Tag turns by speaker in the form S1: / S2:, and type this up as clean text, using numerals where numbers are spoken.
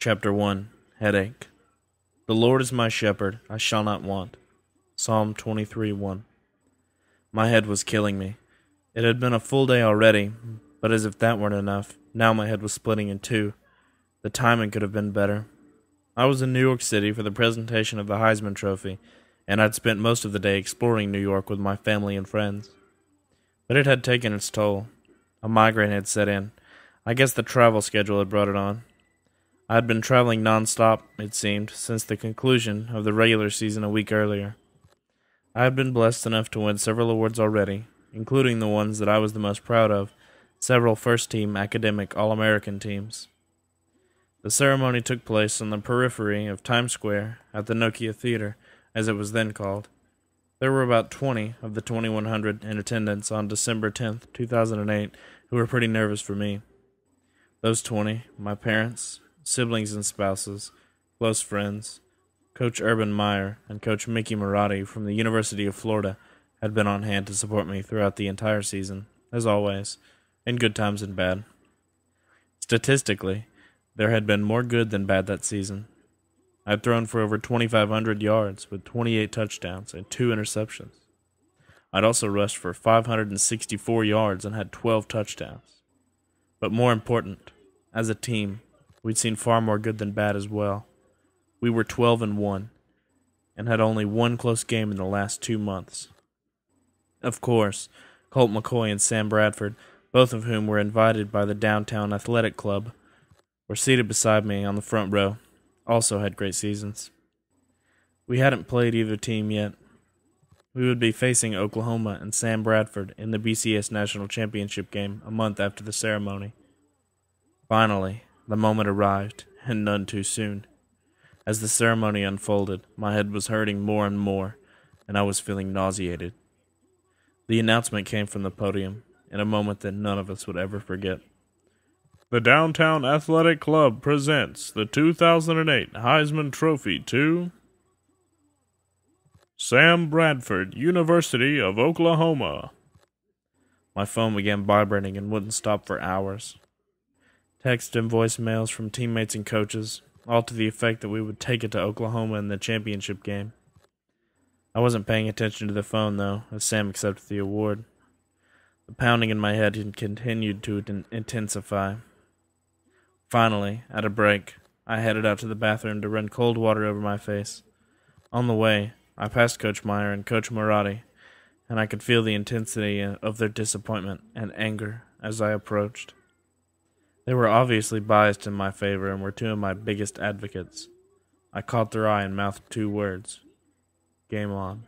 S1: Chapter 1, Headache. The Lord is my shepherd, I shall not want. Psalm 23:1. My head was killing me. It had been a full day already, but as if that weren't enough, now my head was splitting in two. The timing could have been better. I was in New York City for the presentation of the Heisman Trophy, and I'd spent most of the day exploring New York with my family and friends. But it had taken its toll. A migraine had set in. I guess the travel schedule had brought it on. I had been traveling non-stop, it seemed, since the conclusion of the regular season a week earlier. I had been blessed enough to win several awards already, including the ones that I was the most proud of, several first-team academic All-American teams. The ceremony took place on the periphery of Times Square at the Nokia Theater, as it was then called. There were about 20 of the 2,100 in attendance on December 10th, 2008, who were pretty nervous for me. Those 20, my parents, siblings and spouses, close friends, Coach Urban Meyer and Coach Mickey Marotti from the University of Florida had been on hand to support me throughout the entire season, as always, in good times and bad. Statistically, there had been more good than bad that season. I had thrown for over 2,500 yards with 28 touchdowns and 2 interceptions. I'd also rushed for 564 yards and had 12 touchdowns. But more important, as a team, we'd seen far more good than bad as well. We were 12-1 and had only one close game in the last 2 months. Of course, Colt McCoy and Sam Bradford, both of whom were invited by the Downtown Athletic Club, were seated beside me on the front row, also had great seasons. We hadn't played either team yet. We would be facing Oklahoma and Sam Bradford in the BCS National Championship game a month after the ceremony. Finally, the moment arrived, and none too soon. As the ceremony unfolded, my head was hurting more and more, and I was feeling nauseated. The announcement came from the podium, in a moment that none of us would ever forget. The Downtown Athletic Club presents the 2008 Heisman Trophy to Sam Bradford, University of Oklahoma. My phone began vibrating and wouldn't stop for hours. Text and voicemails from teammates and coaches, all to the effect that we would take it to Oklahoma in the championship game. I wasn't paying attention to the phone, though, as Sam accepted the award. The pounding in my head had continued to intensify. Finally, at a break, I headed out to the bathroom to run cold water over my face. On the way, I passed Coach Meyer and Coach Marotti, and I could feel the intensity of their disappointment and anger as I approached. They were obviously biased in my favor and were two of my biggest advocates. I caught their eye and mouthed 2 words. Game on.